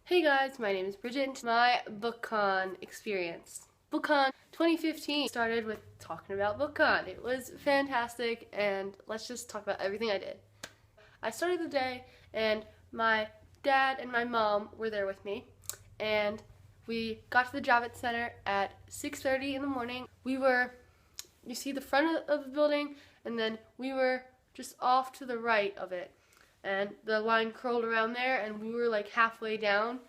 Hey guys, my name is Bridget. My Bookcon experience. Bookcon 2015 started with talking about Bookcon. It was fantastic, and let's just talk about everything I did. I started the day, and my dad and my mom were there with me, and we got to the Javits Center at 6:30 in the morning. You see the front of the building, and then we were just off to the right of it. And the line curled around there, and we were like halfway down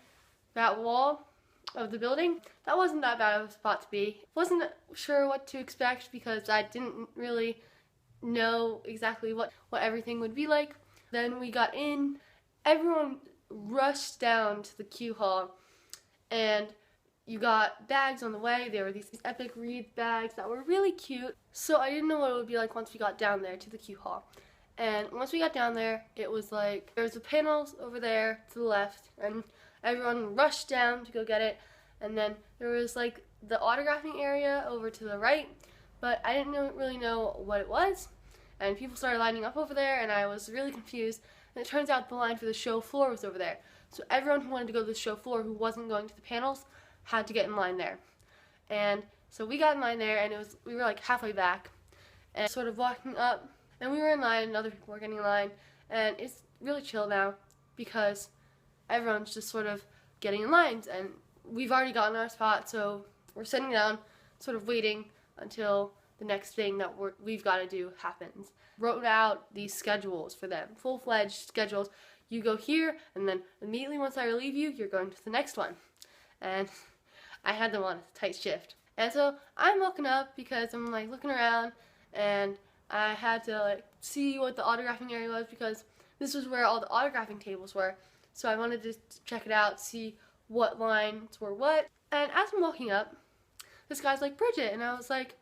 that wall of the building. That wasn't that bad of a spot to be. Wasn't sure what to expect because I didn't really know exactly what everything would be like. Then we got in, everyone rushed down to the queue hall, and you got bags on the way. There were these epic wreath bags that were really cute. So I didn't know what it would be like once we got down there to the queue hall. And once we got down there, it was like, there was the panels over there to the left, and everyone rushed down to go get it. And then there was like the autographing area over to the right, but I didn't really know what it was. And people started lining up over there, and I was really confused. And it turns out the line for the show floor was over there. So everyone who wanted to go to the show floor who wasn't going to the panels had to get in line there. And so we got in line there, and we were like halfway back, and sort of walking up. And we were in line, and other people were getting in line, and it's really chill now because everyone's just sort of getting in lines, and we've already gotten our spot, so we're sitting down, sort of waiting until the next thing that we've got to do happens. Wrote out these schedules for them, full-fledged schedules. You go here, and then immediately once I relieve you, you're going to the next one. And I had them on a tight shift. And so I'm looking up because I'm like looking around, and I had to like see what the autographing area was because this was where all the autographing tables were. So I wanted to check it out, see what lines were what. And as I'm walking up, this guy's like, Bridget, and I was like,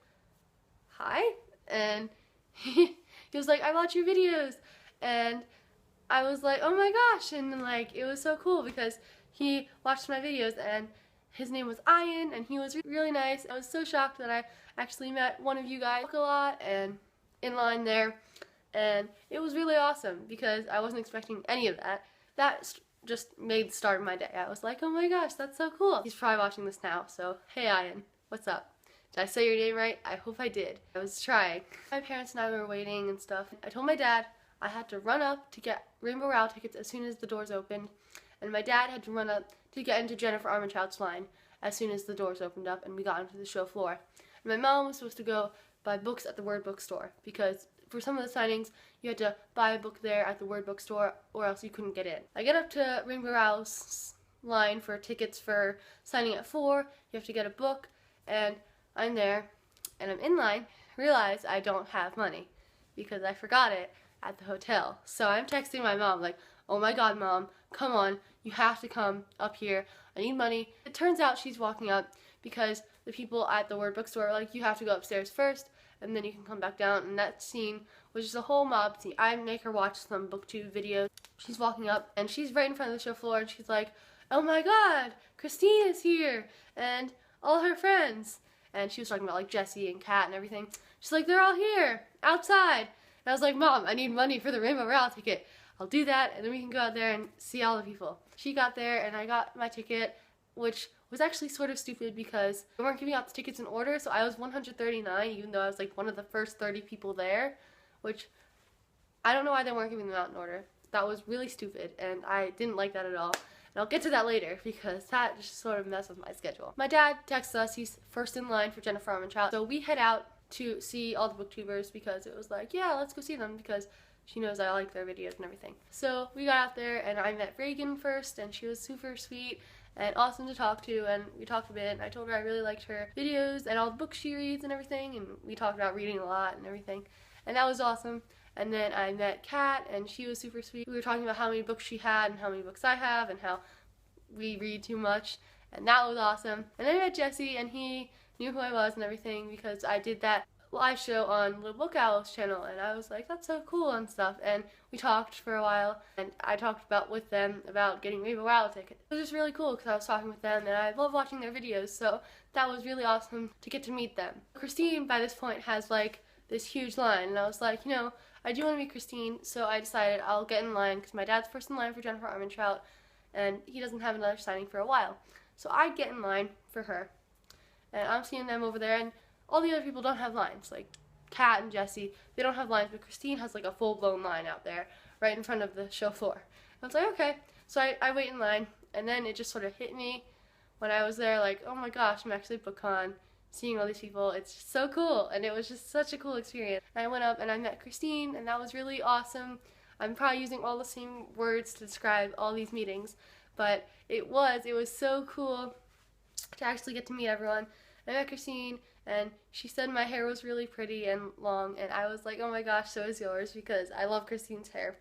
hi? And he was like, I watch your videos. And I was like, oh my gosh, and like it was so cool because he watched my videos, and his name was Ian, and he was really nice. I was so shocked that I actually met one of you guys a lot and in line there, and it was really awesome because I wasn't expecting any of that. That just made the start of my day. I was like, oh my gosh, that's so cool. He's probably watching this now, so hey Ian, what's up? Did I say your name right? I hope I did. I was trying. My parents and I were waiting and stuff. I told my dad I had to run up to get Rainbow Rowell tickets as soon as the doors opened, and my dad had to run up to get into Jennifer Armentrout's line as soon as the doors opened up and we got into the show floor. And my mom was supposed to go buy books at the Word Bookstore because for some of the signings you had to buy a book there at the Word Bookstore or else you couldn't get in. I get up to Rainbow Rowell's line for tickets for signing at 4. You have to get a book, and I'm there and I'm in line. Realize I don't have money because I forgot it at the hotel. So I'm texting my mom like, oh my god mom, come on, you have to come up here, I need money. It turns out she's walking up because the people at the Word Bookstore were like, you have to go upstairs first and then you can come back down, and that scene was just a whole mob scene. I make her watch some booktube videos. She's walking up and she's right in front of the show floor, and she's like, oh my god, Christine is here and all her friends. And she was talking about like Jessie and Kat and everything. She's like, they're all here outside. And I was like, Mom, I need money for the Rainbow Rowell ticket. I'll do that, and then we can go out there and see all the people. She got there, and I got my ticket, which was actually sort of stupid because they weren't giving out the tickets in order, so I was 139, even though I was like one of the first 30 people there, which I don't know why they weren't giving them out in order. That was really stupid, and I didn't like that at all. And I'll get to that later because that just sort of messed with my schedule. My dad texts us, he's first in line for Jennifer Armentrout, so we head out to see all the booktubers because it was like, yeah, let's go see them because she knows I like their videos and everything. So we got out there, and I met Reagan first, and she was super sweet and awesome to talk to, and we talked a bit, and I told her I really liked her videos and all the books she reads and everything, and we talked about reading a lot and everything, and that was awesome. And then I met Kat, and she was super sweet. We were talking about how many books she had and how many books I have and how we read too much, and that was awesome. And then I met Jesse, and he knew who I was and everything because I did that live show on Little Book Owl's channel, and I was like, that's so cool and stuff, and we talked for a while, and I talked with them about getting Rainbow Rowell tickets. It was just really cool because I was talking with them, and I love watching their videos, so that was really awesome to get to meet them. Christine, by this point, has like this huge line, and I was like, you know, I do want to meet Christine, so I decided I'll get in line because my dad's first in line for Jennifer Armentrout, and he doesn't have another signing for a while. So I get in line for her, and I'm seeing them over there, and all the other people don't have lines. Like Kat and Jesse, they don't have lines, but Christine has like a full-blown line out there right in front of the show floor. I was like, okay. So I wait in line, and then it just sort of hit me when I was there, like, oh my gosh, I'm actually at Bookcon, seeing all these people. It's just so cool, and it was just such a cool experience. And I went up and I met Christine, and that was really awesome. I'm probably using all the same words to describe all these meetings, but it was so cool to actually get to meet everyone. I met Christine, and she said my hair was really pretty and long, and I was like, oh my gosh, so is yours, because I love Christine's hair.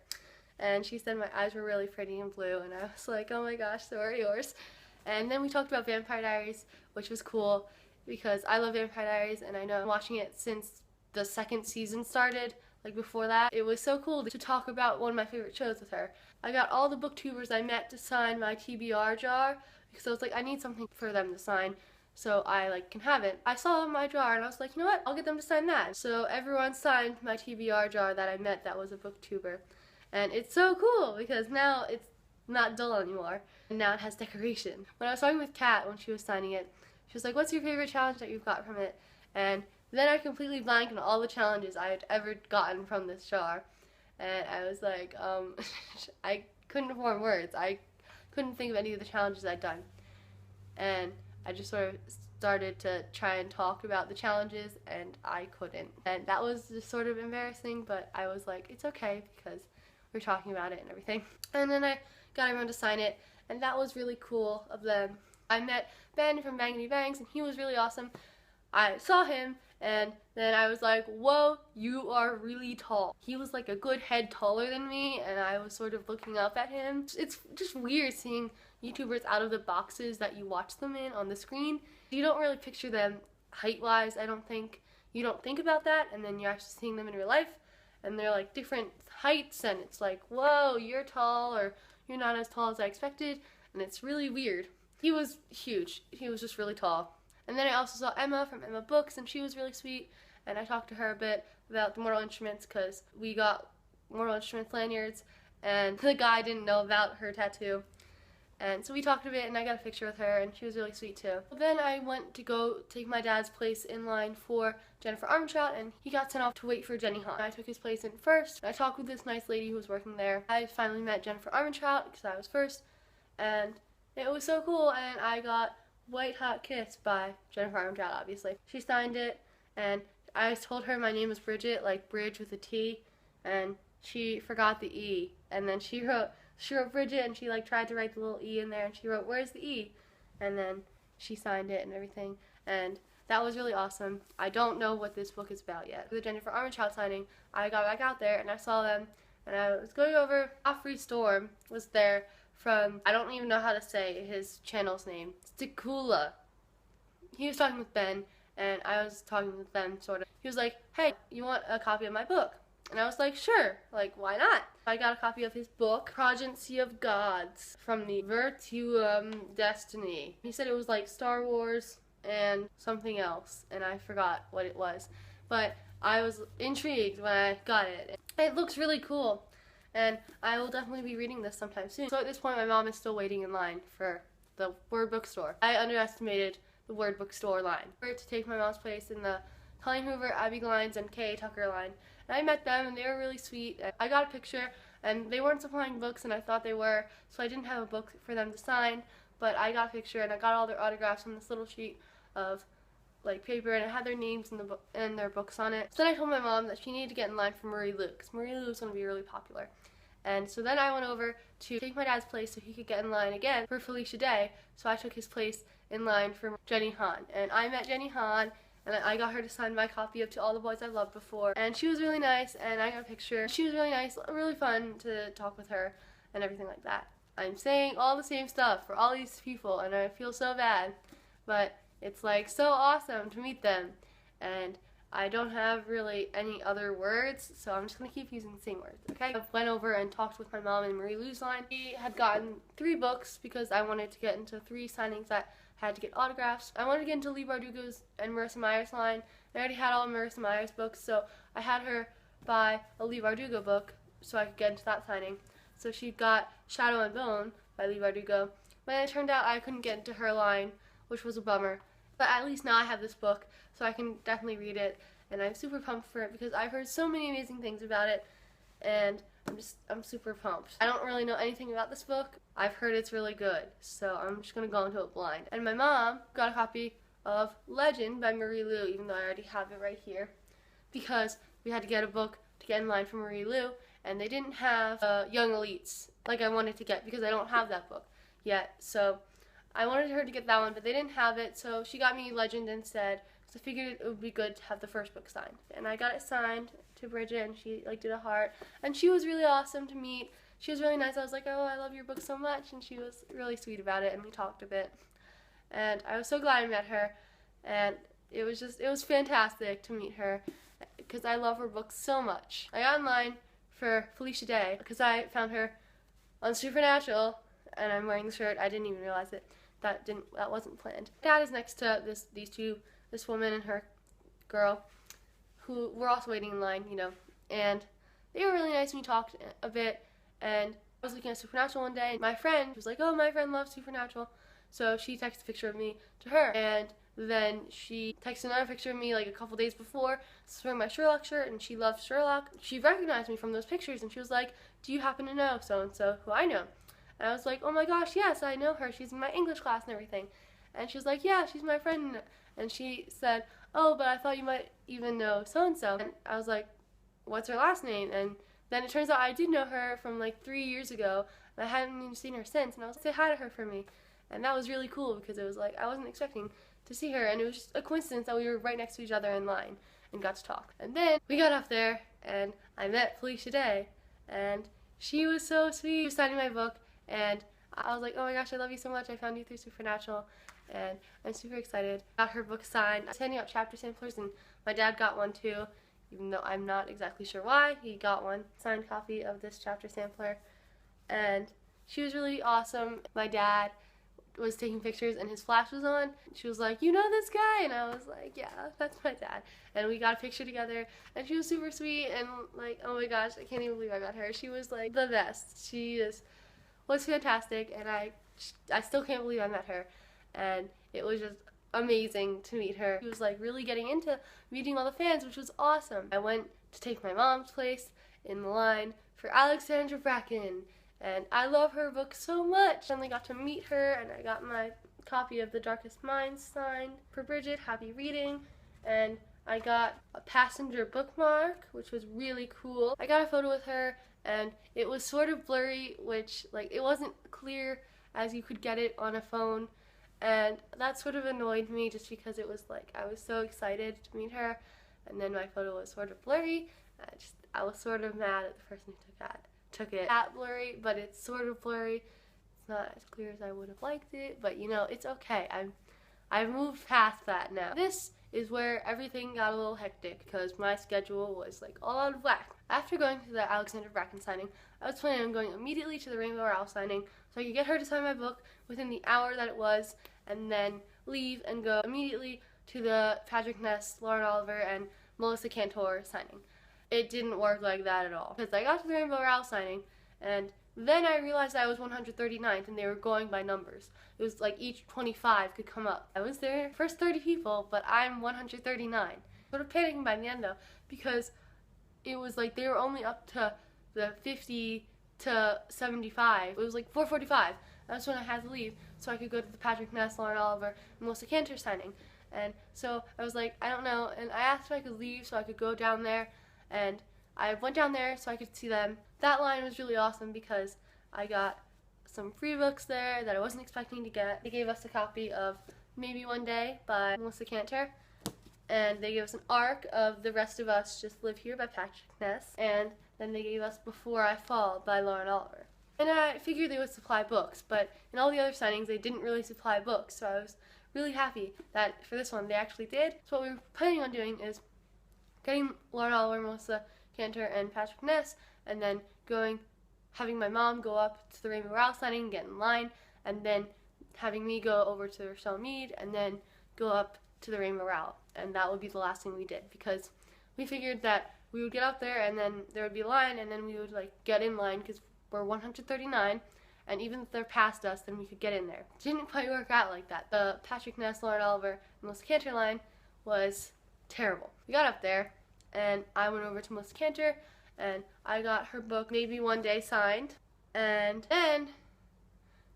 And she said my eyes were really pretty and blue, and I was like, oh my gosh, so are yours. And then we talked about Vampire Diaries, which was cool, because I love Vampire Diaries, and I know I'm watching it since the second season started. Like before that, it was so cool to talk about one of my favorite shows with her. I got all the booktubers I met to sign my TBR jar, because I was like, I need something for them to sign, so I like can have it. I saw my jar and I was like, you know what, I'll get them to sign that. So everyone signed my TBR jar that I met that was a booktuber. And it's so cool because now it's not dull anymore, and now it has decoration. When I was talking with Kat when she was signing it, she was like, what's your favorite challenge that you've got from it? And then I completely blanked on all the challenges I had ever gotten from this jar. And I was like, I couldn't form words. I couldn't think of any of the challenges I'd done. And I just sort of started to try and talk about the challenges, and I couldn't. And that was just sort of embarrassing, but I was like, it's okay because we're talking about it and everything. And then I got everyone to sign it, and that was really cool of them. I met Ben from Bangity Bangs, and he was really awesome. I saw him, and then I was like, whoa, you are really tall. He was like a good head taller than me, and I was sort of looking up at him. It's just weird seeing YouTubers out of the boxes that you watch them in on the screen. You don't really picture them height-wise, I don't think. You don't think about that, and then you're actually seeing them in real life, and they're like different heights, and it's like, whoa, you're tall, or you're not as tall as I expected, and it's really weird. He was huge. He was just really tall. And then I also saw Emma from Emma Books, and she was really sweet, and I talked to her a bit about the Mortal Instruments because we got Mortal Instruments lanyards, and the guy didn't know about her tattoo. And so we talked a bit, and I got a picture with her, and she was really sweet too. Then I went to go take my dad's place in line for Jennifer Armentrout, and he got sent off to wait for Jenny Han. I took his place in first. I talked with this nice lady who was working there. I finally met Jennifer Armentrout because I was first, and it was so cool, and I got White Hot Kiss by Jennifer Armentrout, obviously. She signed it, and I told her my name was Bridget, like bridge with a T, and she forgot the E, and then she wrote Bridget, and she like tried to write the little E in there, and she wrote, where's the E? And then she signed it and everything, and that was really awesome. I don't know what this book is about yet. For the Jennifer Armentrout signing, I got back out there, and I saw them, and I was going over. Joffrey Storm was there from, I don't even know how to say his channel's name, Stikula. He was talking with Ben, and I was talking with them, sort of. He was like, hey, you want a copy of my book? And I was like, sure, like, why not? I got a copy of his book, Progeny of Gods, from the Virtuum Destiny. He said it was like Star Wars and something else, and I forgot what it was. But I was intrigued when I got it. It looks really cool, and I will definitely be reading this sometime soon. So at this point, my mom is still waiting in line for the Word Bookstore. I underestimated the Word Bookstore line. To take my mom's place in the Colleen Hoover, Abby Glines, and Kay Tucker line. And I met them, and they were really sweet. I got a picture, and they weren't supplying books, and I thought they were, so I didn't have a book for them to sign, but I got a picture, and I got all their autographs on this little sheet of like paper, and it had their names and their books on it. So then I told my mom that she needed to get in line for Marie Lu, because Marie Lu was going to be really popular. And so then I went over to take my dad's place so he could get in line again for Felicia Day, so I took his place in line for Jenny Han. And I met Jenny Han, and I got her to sign my copy of To All the Boys I've Loved Before. And she was really nice, and I got a picture. She was really nice, really fun to talk with her and everything like that. I'm saying all the same stuff for all these people, and I feel so bad, but it's like so awesome to meet them. And I don't have really any other words, so I'm just going to keep using the same words, okay? I went over and talked with my mom in Marie Lu's line. She had gotten 3 books because I wanted to get into 3 signings that had to get autographs. I wanted to get into Lee Bardugo's and Marissa Meyer's line. I already had all Marissa Meyer's books, so I had her buy a Lee Bardugo book so I could get into that signing. So she got Shadow and Bone by Leigh Bardugo, but it turned out I couldn't get into her line, which was a bummer. But at least now I have this book, so I can definitely read it, and I'm super pumped for it because I've heard so many amazing things about it, and I'm super pumped. I don't really know anything about this book. I've heard it's really good, so I'm just gonna go into it blind. And my mom got a copy of Legend by Marie Lu, even though I already have it right here, because we had to get a book to get in line for Marie Lu, and they didn't have Young Elites like I wanted to get because I don't have that book yet. So I wanted her to get that one, but they didn't have it, so she got me Legend instead. So I figured it would be good to have the first book signed, and I got it signed to Bridget, and she did a heart, and she was really awesome to meet. She was really nice. I was like, oh, I love your book so much, and she was really sweet about it, and we talked a bit, and I was so glad I met her, and it was fantastic to meet her because I love her books so much. I got in line for Felicia Day because I found her on Supernatural, and I'm wearing the shirt. I didn't even realize it. That wasn't planned. Dad is next to this woman and her girl, who were also waiting in line, and they were really nice. We talked a bit, and I was looking at Supernatural one day, and my friend was like, oh, my friend loves Supernatural, so she texted a picture of me to her, and then she texted another picture of me like a couple days before. This is wearing my Sherlock shirt, and she loves Sherlock. She recognized me from those pictures, and she was like, do you happen to know so-and-so who I know? And I was like, oh my gosh, yes, I know her. She's in my English class and everything. And she was like, yeah, she's my friend. And she said, oh, but I thought you might even know so-and-so. And I was like, what's her last name? And then it turns out I did know her from like 3 years ago, and I hadn't even seen her since. And I was like, say hi to her for me. And that was really cool because it was like, I wasn't expecting to see her, and it was just a coincidence that we were right next to each other in line and got to talk. And then we got up there, and I met Felicia Day, and she was so sweet. She was signing my book, and I was like, oh my gosh, I love you so much. I found you through Supernatural, and I'm super excited. Got her book signed. I was handing out chapter samplers, and my dad got one too, even though I'm not exactly sure why. He got one signed copy of this chapter sampler, and she was really awesome. My dad was taking pictures and his flash was on. She was like, you know this guy? And I was like, yeah, that's my dad. And we got a picture together, and she was super sweet, and like, oh my gosh, I can't even believe I met her. She was like the best. She was fantastic, and I still can't believe I met her, and it was just amazing to meet her. She was like really getting into meeting all the fans, which was awesome. I went to take my mom's place in the line for Alexandra Bracken, and I love her book so much. And I got to meet her, and I got my copy of The Darkest Minds signed for Bridget. Happy reading. And I got a passenger bookmark, which was really cool. I got a photo with her, and it was sort of blurry, which like it wasn't clear as you could get it on a phone, and that sort of annoyed me just because it was like I was so excited to meet her, and then my photo was sort of blurry. I was sort of mad at the person who took it that blurry, but it's sort of blurry. It's not as clear as I would have liked it, but it's okay. I've moved past that now. This is where everything got a little hectic because my schedule was like all out of whack. After going to the Alexandra Bracken signing, I was planning on going immediately to the Rainbow Rowell signing so I could get her to sign my book within the hour that it was, and then leave and go immediately to the Patrick Ness, Lauren Oliver, and Melissa Cantor signing. It didn't work like that at all because I got to the Rainbow Rowell signing, and then I realized I was 139th, and they were going by numbers. It was like each 25 could come up. I was there, first 30 people, but I'm 139. Sort of panicking by the end though, because it was like they were only up to the 50 to 75. It was like 4:45. That's when I had to leave, so I could go to the Patrick Ness, Lauren Oliver, and Melissa Cantor signing. And so I was like, I don't know, and I asked if I could leave so I could go down there, and I went down there so I could see them. That line was really awesome because I got some free books there that I wasn't expecting to get. They gave us a copy of Maybe One Day by Melissa Cantor, and they gave us an ARC of The Rest of Us Just Live Here by Patrick Ness, and then they gave us Before I Fall by Lauren Oliver. And I figured they would supply books, but in all the other signings they didn't really supply books, so I was really happy that for this one they actually did. So what we were planning on doing is getting Lauren Oliver, Melissa Cantor, and Patrick Ness, and then having my mom go up to the Rainbow Rowell signing, get in line, and then having me go over to Rochelle Mead, and then go up to the Rainbow Rowell. And that would be the last thing we did, because we figured that we would get up there, and then there would be a line, and then we would like get in line, because were 139, and even if they're past us, then we could get in there. It didn't quite work out like that. The Patrick Ness, Lauren Oliver, and Melissa Cantor line was terrible. We got up there, and I went over to Melissa Cantor, and I got her book Maybe One Day signed, and then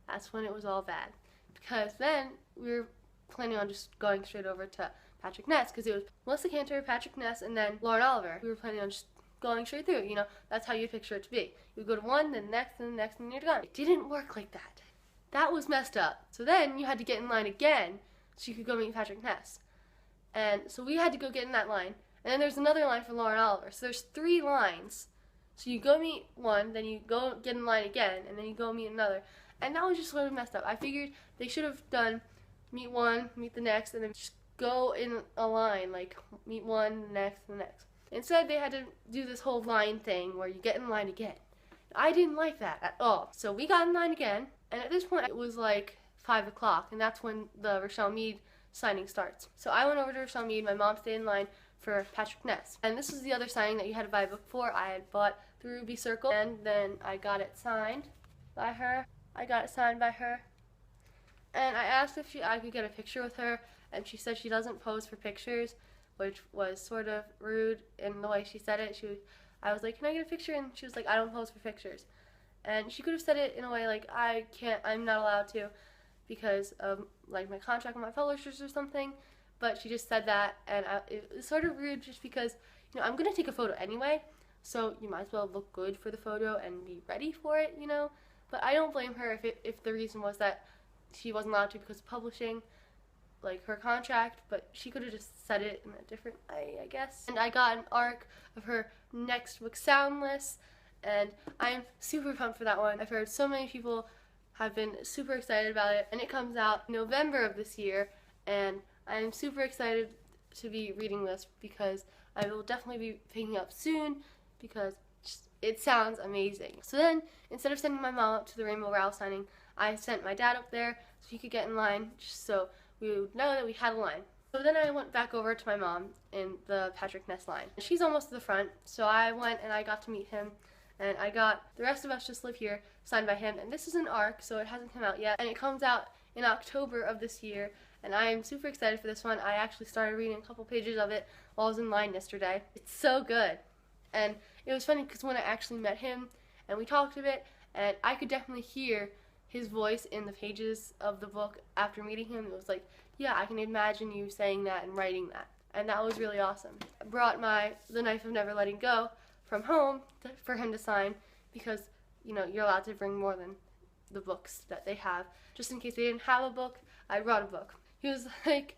that's when it was all bad. Because then we were planning on just going straight over to Patrick Ness, because it was Melissa Cantor, Patrick Ness, and then Lauren Oliver. We were planning on just going straight through, you know, that's how you picture it to be. You go to one, then the next, and the next, and you're done. It didn't work like that. That was messed up. So then you had to get in line again so you could go meet Patrick Ness. And so we had to go get in that line, and then there's another line for Lauren Oliver. So there's 3 lines. So you go meet one, then you go get in line again, and then you go meet another. And that was just sort of messed up. I figured they should have done meet one, meet the next, and then just go in a line, like meet one, the next, the next. Instead, they had to do this whole line thing where you get in line again. I didn't like that at all. So we got in line again, and at this point it was like 5 o'clock, and that's when the Rochelle Mead signing starts. So I went over to Rochelle Mead, my mom stayed in line for Patrick Ness. And this was the other signing that you had to buy a book for. I had bought the Ruby Circle, and then I got it signed by her. And I asked if I could get a picture with her, and she said she doesn't pose for pictures, which was sort of rude in the way she said it. I was like, can I get a picture? And she was like, I don't pose for pictures. And she could have said it in a way like, I'm not allowed to because of like my contract with my publishers or something. But she just said that, and it was sort of rude just because, you know, I'm going to take a photo anyway, so you might as well look good for the photo and be ready for it, you know. But I don't blame her if the reason was that she wasn't allowed to because of publishing, like her contract, but she could have just said it in a different way, I guess. And I got an ARC of her next book, Soundless, and I am super pumped for that one. I've heard so many people have been super excited about it, and it comes out in November of this year, and I am super excited to be reading this because I will definitely be picking up soon because it sounds amazing. So then, instead of sending my mom up to the Rainbow Rowell signing, I sent my dad up there so he could get in line just so we would know that we had a line. So then I went back over to my mom in the Patrick Ness line. She's almost to the front, so I went and I got to meet him, and I got The Rest of Us Just Live Here signed by him, and this is an ARC, so it hasn't come out yet, and it comes out in October of this year, and I am super excited for this one. I actually started reading a couple pages of it while I was in line yesterday. It's so good. And it was funny because when I actually met him and we talked a bit, and I could definitely hear his voice in the pages of the book after meeting him. It was like, yeah, I can imagine you saying that and writing that. And that was really awesome. I brought The Knife of Never Letting Go from home for him to sign because, you know, you're allowed to bring more than the books that they have. Just in case they didn't have a book, I brought a book. He was like,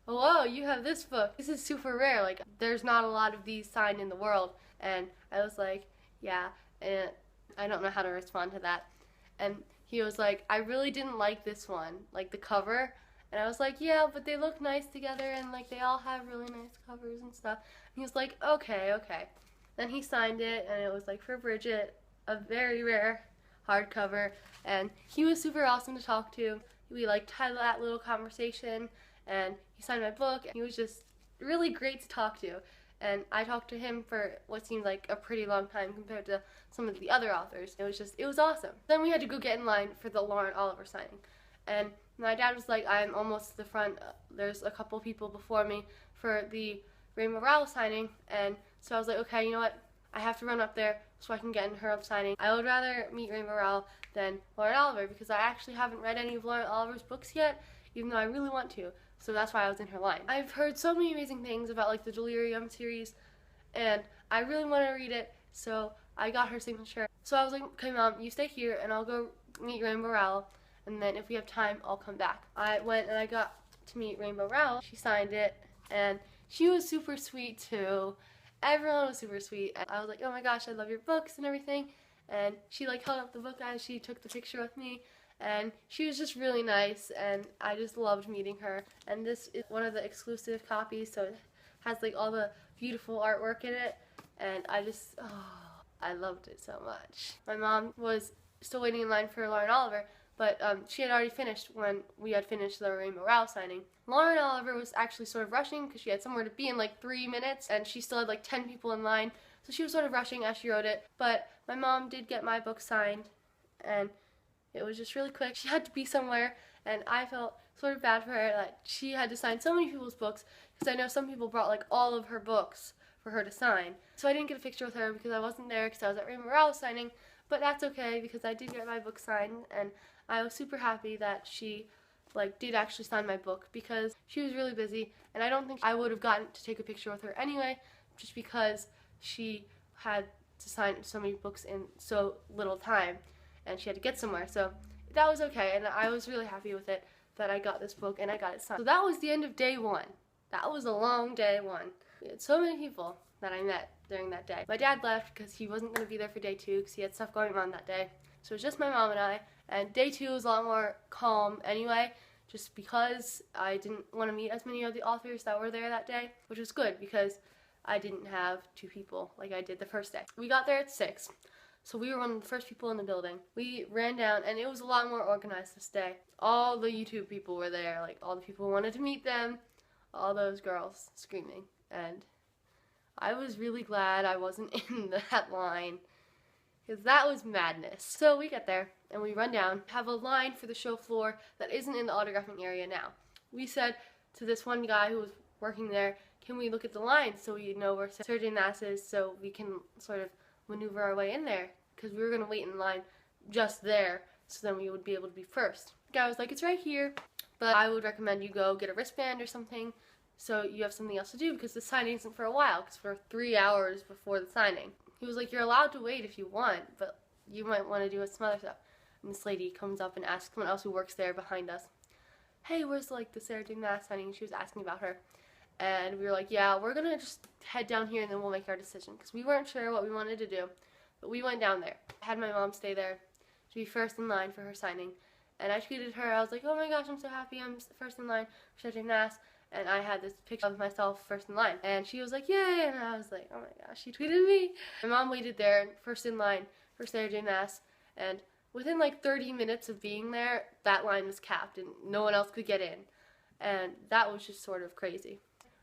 whoa, you have this book. This is super rare. Like, there's not a lot of these signed in the world. And I was like, yeah, and I don't know how to respond to that. And he was like, I really didn't like this one, like the cover. And I was like, yeah, but they look nice together, and like they all have really nice covers and stuff. And he was like, okay. Then he signed it, and it was like for Bridget, a very rare hardcover. And he was super awesome to talk to. We like had that little conversation, and he signed my book. And he was just really great to talk to. And I talked to him for what seemed like a pretty long time compared to some of the other authors. It was awesome. Then we had to go get in line for the Lauren Oliver signing. And my dad was like, I'm almost to the front. There's a couple people before me for the Rainbow Rowell signing. And so I was like, okay, you know what? I have to run up there so I can get in her signing. I would rather meet Rainbow Rowell than Lauren Oliver because I actually haven't read any of Lauren Oliver's books yet, even though I really want to. So that's why I was in her line. I've heard so many amazing things about like the Delirium series, and I really want to read it, so I got her signature. So I was like, okay, Mom, you stay here, and I'll go meet Rainbow Rowell, and then if we have time, I'll come back. I went and I got to meet Rainbow Rowell. She signed it, and she was super sweet too. Everyone was super sweet. And I was like, oh my gosh, I love your books and everything. And she like held up the book as she took the picture with me. And she was just really nice, and I just loved meeting her. And this is one of the exclusive copies, so it has like all the beautiful artwork in it. And I loved it so much. My mom was still waiting in line for Lauren Oliver, but she had already finished when we had finished the Rainbow Rowell signing. Lauren Oliver was actually sort of rushing because she had somewhere to be in like 3 minutes, and she still had like 10 people in line. So she was sort of rushing as she wrote it, but My mom did get my book signed, and it was just really quick. She had to be somewhere, and I felt sort of bad for her that she had to sign so many people's books, because I know some people brought like all of her books for her to sign. So I didn't get a picture with her because I wasn't there because I was at Rainbow Rowell signing, but that's okay because I did get my book signed, and I was super happy that she did actually sign my book because she was really busy, and I don't think I would have gotten to take a picture with her anyway, just because she had to sign so many books in so little time, and she had to get somewhere. So that was okay, and I was really happy with it that I got this book and I got it signed. So that was the end of day one. That was a long day one. We had so many people that I met during that day. My dad left because he wasn't going to be there for day two because he had stuff going on that day. So it was just my mom and I, and day two was a lot more calm anyway, just because I didn't want to meet as many of the authors that were there that day, which was good because I didn't have two people like I did the first day. We got there at 6, so we were one of the first people in the building. We ran down, and it was a lot more organized this day. All the YouTube people were there, like all the people who wanted to meet them, all those girls screaming, and I was really glad I wasn't in that line, because that was madness. So we get there, and we run down, have a line for the show floor that isn't in the autographing area now. We said to this one guy who was working there, can we look at the line so we know where Sarah J. Maas is so we can sort of maneuver our way in there? Because we were going to wait in line just there, so then we would be able to be first. The guy was like, it's right here, but I would recommend you go get a wristband or something so you have something else to do because the signing isn't for a while, because we're 3 hours before the signing. He was like, you're allowed to wait if you want, but you might want to do some other stuff. And this lady comes up and asks someone else who works there behind us, hey, where's the Sarah J. Maas signing? And she was asking about her. And we were like, yeah, we're going to just head down here and then we'll make our decision. Because we weren't sure what we wanted to do. But we went down there. I had my mom stay there to be first in line for her signing. And I tweeted her. I was like, oh my gosh, I'm so happy I'm first in line for Sarah J. Maas. And I had this picture of myself first in line. And she was like, yay! And I was like, oh my gosh, she tweeted me. My mom waited there first in line for Sarah J. Maas. And within 30 minutes of being there, that line was capped and no one else could get in. And that was just sort of crazy.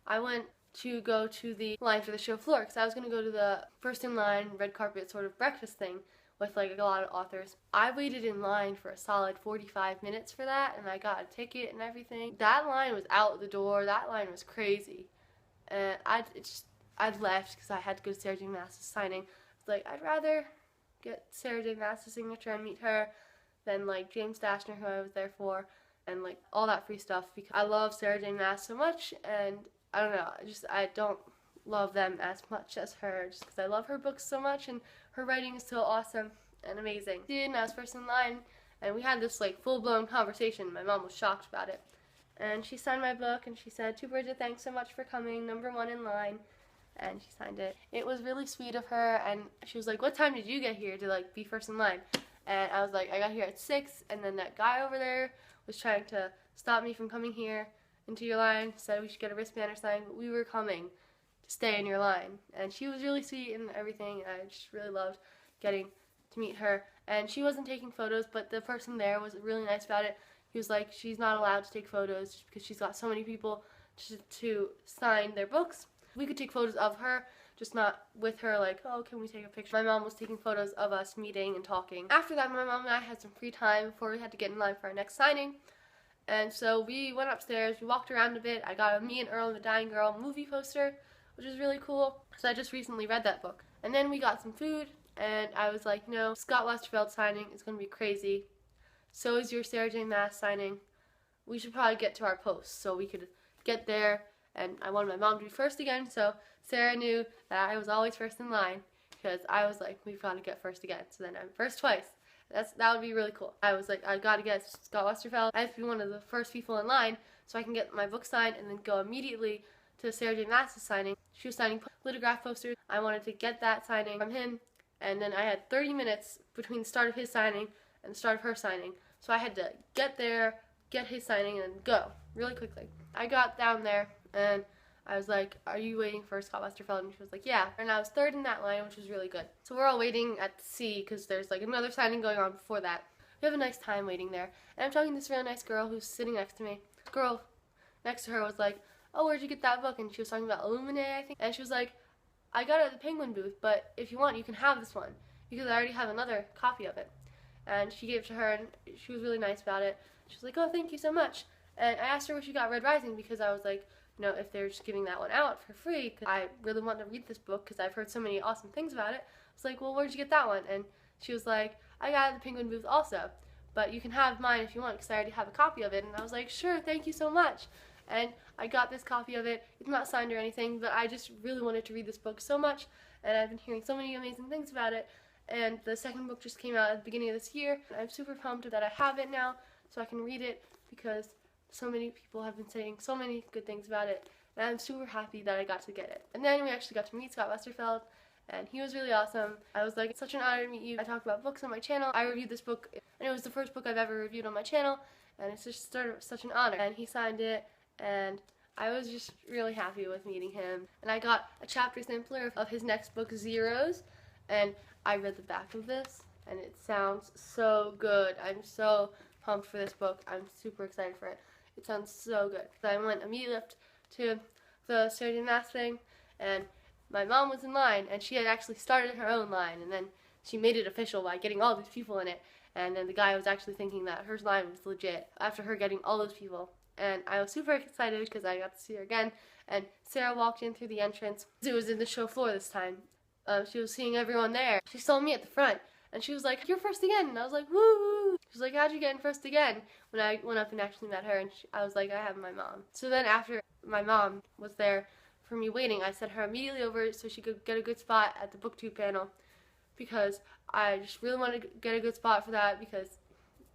I went to go to the line for the show floor because I was going to go to the first in line red carpet sort of breakfast thing with a lot of authors. I waited in line for a solid 45 minutes for that, and I got a ticket and everything. That line was out the door. That line was crazy. And I'd left because I had to go to Sarah J. Maas' signing. I was like, I'd rather get Sarah J. Maas' signature and meet her than James Dashner, who I was there for, and all that free stuff, because I love Sarah J. Maas so much, and I don't know, I don't love them as much as her, just because I love her books so much, and her writing is so awesome and amazing. And I was first in line, and we had this full-blown conversation. My mom was shocked about it. And she signed my book, and she said, to Bridget, thanks so much for coming, #1 in line. And she signed it. It was really sweet of her, and she was like, what time did you get here to be first in line? And I was like, I got here at 6, and then that guy over there was trying to stop me from coming here into your line, said we should get a wristband or something, but we were coming to stay in your line. And she was really sweet and everything, and I just really loved getting to meet her. And she wasn't taking photos, but the person there was really nice about it. He was like, she's not allowed to take photos just because she's got so many people to sign their books. We could take photos of her, just not with her, oh, can we take a picture? My mom was taking photos of us meeting and talking. After that, my mom and I had some free time before we had to get in line for our next signing. And so we went upstairs, we walked around a bit. I got a Me and Earl and the Dying Girl movie poster, which was really cool, because I just recently read that book. And then we got some food, and I was like, Scott Westerfeld signing is going to be crazy. So is your Sarah J. Maas signing. We should probably get to our post so we could get there. And I wanted my mom to be first again, so Sarah knew that I was always first in line, because I was like, we've got to get first again. So then I'm first twice. That would be really cool. I was like, I got to get Scott Westerfeld. I have to be one of the first people in line so I can get my book signed and then go immediately to Sarah J. Maas' signing. She was signing lithograph posters. I wanted to get that signing from him, and then I had 30 minutes between the start of his signing and the start of her signing. So I had to get there, get his signing, and then go really quickly. I got down there, and I was like, are you waiting for Scott Westerfeld? And she was like, yeah. And I was third in that line, which was really good. So we're all waiting at the C, because there's another signing going on before that. We have a nice time waiting there. And I'm talking to this really nice girl who's sitting next to me. The girl next to her was like, oh, where'd you get that book? And she was talking about Illuminae, I think. And she was like, I got it at the Penguin booth, but if you want, you can have this one. because I already have another copy of it. And she gave it to her, and she was really nice about it. She was like, "Oh, thank you so much." And I asked her where she got Red Rising, because I was like, if they're just giving that one out for free, because I really want to read this book because I've heard so many awesome things about it. I was like, "Well, where'd you get that one?" And she was like, "I got it at the Penguin booth also, but you can have mine if you want, because I already have a copy of it." And I was like, "Sure, thank you so much." And I got this copy of it. It's not signed or anything, but I just really wanted to read this book so much, and I've been hearing so many amazing things about it. And the second book just came out at the beginning of this year. I'm super pumped that I have it now, so I can read it, because so many people have been saying so many good things about it, and I'm super happy that I got to get it. And then we actually got to meet Scott Westerfeld, and he was really awesome. I was like, "It's such an honor to meet you." I talk about books on my channel. I reviewed this book, and it was the first book I've ever reviewed on my channel, and it's just sort of such an honor. And he signed it, and I was just really happy with meeting him. And I got a chapter sampler of his next book, Zeros, and I read the back of this, and it sounds so good. I'm so pumped for this book. I'm super excited for it. It sounds so good. I went immediately up to the Saturday Mass thing, and my mom was in line, and she had actually started her own line, and then she made it official by getting all these people in it. And then the guy was actually thinking that her line was legit after her getting all those people. And I was super excited because I got to see her again. And Sarah walked in through the entrance. It was in the show floor this time. She was seeing everyone there. She saw me at the front, and she was like, "You're first again." And I was like, "Woo!" She was like, "How'd you get in first again?" When I went up and actually met her, and I was like, "I have my mom." So then after my mom was there for me waiting, I sent her immediately over so she could get a good spot at the booktube panel, because I just really wanted to get a good spot for that, because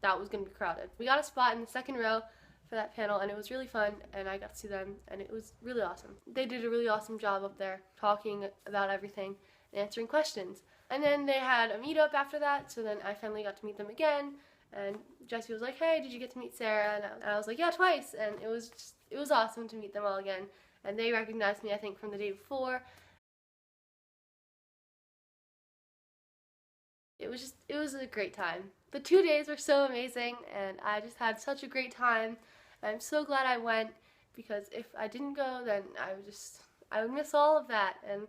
that was going to be crowded. We got a spot in the second row for that panel, and it was really fun, and I got to see them, and it was really awesome. They did a really awesome job up there talking about everything and answering questions. And then they had a meetup after that, so then I finally got to meet them again, and Jessie was like, "Hey, did you get to meet Sarah?" And I was like, "Yeah, twice," and it was awesome to meet them all again. And they recognized me, I think, from the day before. It was a great time. The 2 days were so amazing, and I just had such a great time. I'm so glad I went, because if I didn't go, then I would miss all of that. And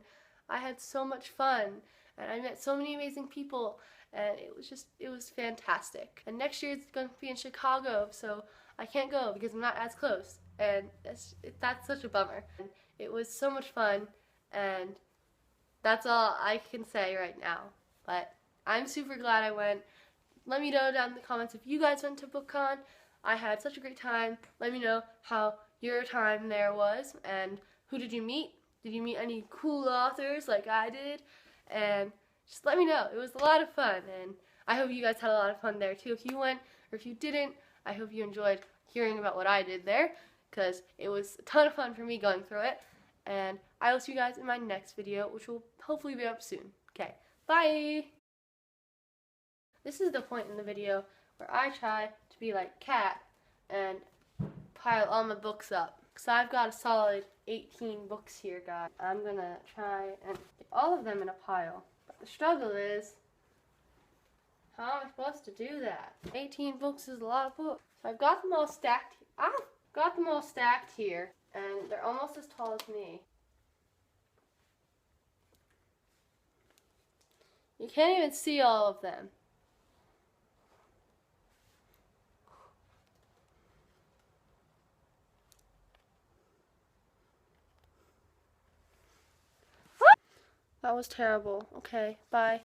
I had so much fun, and I met so many amazing people, and it was fantastic. And next year it's going to be in Chicago, so I can't go because I'm not as close, and that's such a bummer. And it was so much fun, and that's all I can say right now. But I'm super glad I went. Let me know down in the comments if you guys went to Bookcon. I had such a great time. Let me know how your time there was, and who did you meet? Did you meet any cool authors like I did? And just let me know. It was a lot of fun, and I hope you guys had a lot of fun there too. If you went, or if you didn't, I hope you enjoyed hearing about what I did there, because it was a ton of fun for me going through it. And I will see you guys in my next video, which will hopefully be up soon. Okay, bye! This is the point in the video where I try to be like Kat and pile all my books up. So I've got a solid 18 books here, guys. I'm gonna try and get all of them in a pile. But the struggle is, how am I supposed to do that? 18 books is a lot of books. So I've got them all stacked. I've got them all stacked here, and they're almost as tall as me. You can't even see all of them. That was terrible. Okay, bye.